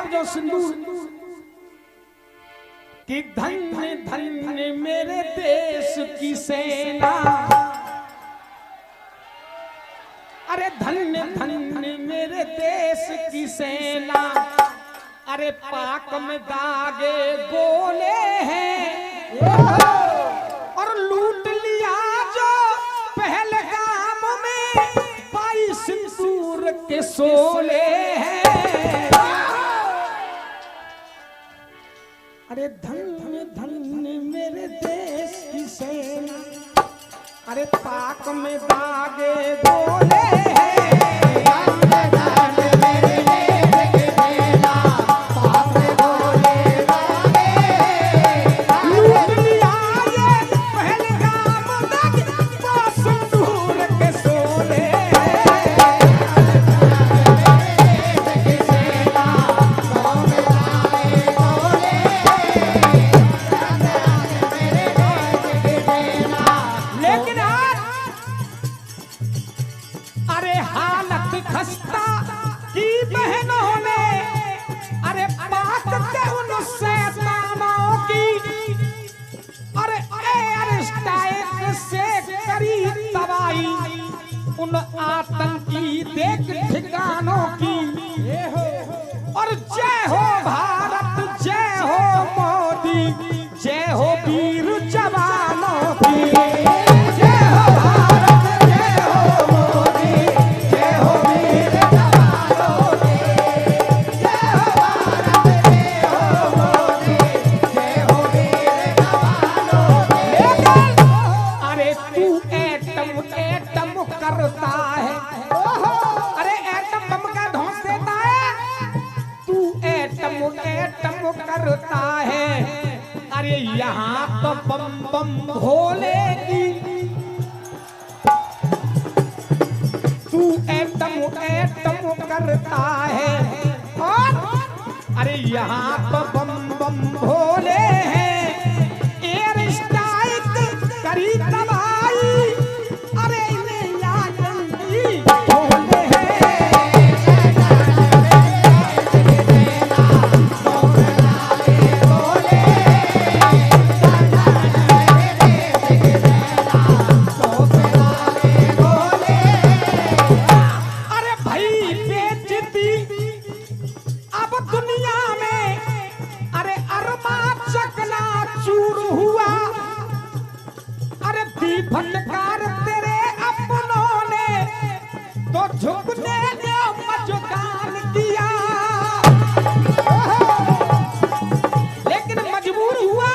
बजो सिंदूर कि धन्य धन्य मेरे देश की सेना, अरे धन्य धन्य मेरे देश की सेना, अरे पाक में दागे गोले हैं और लूट लिया जो पहलगाम में 22 सिंदूर के शोले हैं। अरे धन्य धन्य मेरे देश की सेना, अरे पाक में दागे गोले हैं। उन आतंकी देख ठिकानों की, और जय हो भारत, जय हो मोदी, जय हो वीर जवानों की। जय हो भारत, जय हो मोदी, जय हो वीर जवानों की। जय हो भारत, जय हो मोदी, जय हो वीर जवानों की। अरे तू एटम एटम करता है, अरे एटम बम का धौंस देता है, तू एटम एटम करता है। अरे यहाँ तो बम बम भोलेगी, तू एटम एटम करता है, और अरे यहाँ तो बम बम भोले हैं। एयर स्ट्राइक करी तबाही, अरे फटकार तेरे अपनों ने तो झुकने ने मजगान किया, लेकिन मजबूर हुआ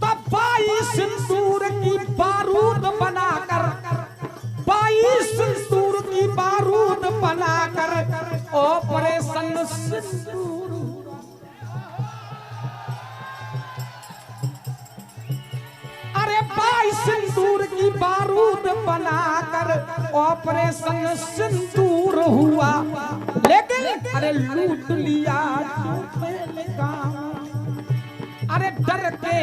तो 22 सिंदूर की बारूद बनाकर, 22 सिंदूर की बारूद बनाकर ऑपरेशन सिंदूर। अरे 22 सिंदूर की बारूद बनाकर ऑपरेशन सिंदूर हुआ, लेकिन अरे लूट लिया जो पहलगाम। अरे डर के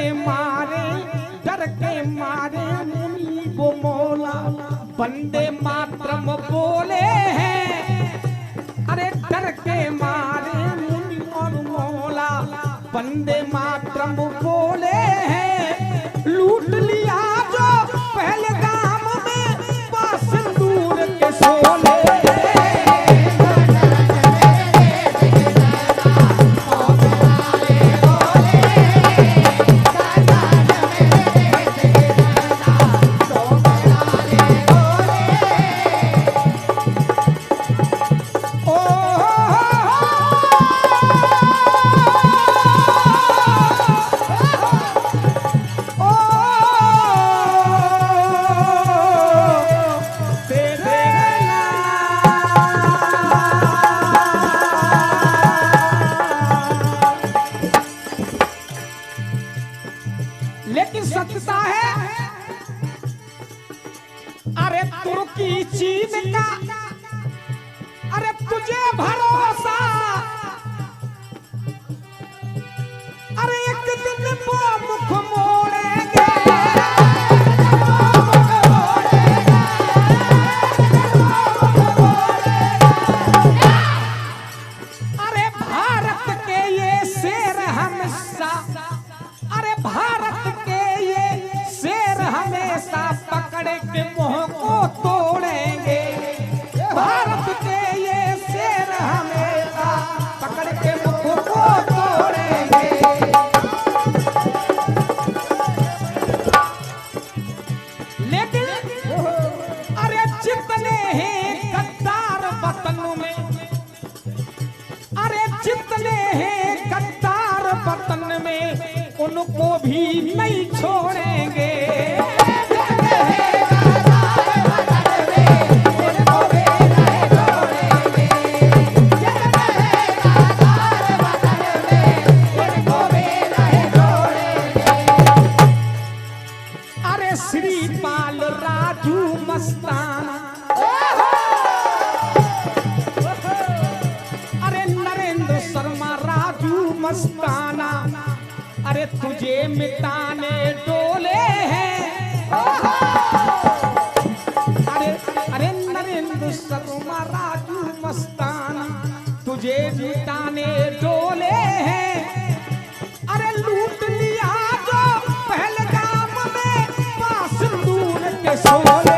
मारे मुनि वो मौला वंदे मातरम बोले हैं। अरे डर के मारे मुनि और मौला वंदे मातरम बोले हैं। लूट लिया जो पहलगाम में 22 सिंदूर के शोले। अरे भारत के ये शेर हमेशा, अरे भारत के ये शेर हमेशा पकड़ के मुंह को तोड़ेंगे। भारत के ये शेर हमेशा पकड़ के मुंह को तोड़ेंगे। लेकिन अरे जितने हैं गद्दार वतन में, अरे जितने हैं गद्दार वतन में, उनको भी नहीं छोड़ेंगे। अरे श्रीपाल राजू मस्ताना, अरे नरेंद्र शर्मा राजू मस्ताना, अरे तुझे मिटाने डोले हैं। अरे अरे नरेंद्र शर्मा राजू मस्ताना, तुझे मिटाने डोले हैं। अरे लूट लिया जो पहलगाम में, पास लूट के सोले।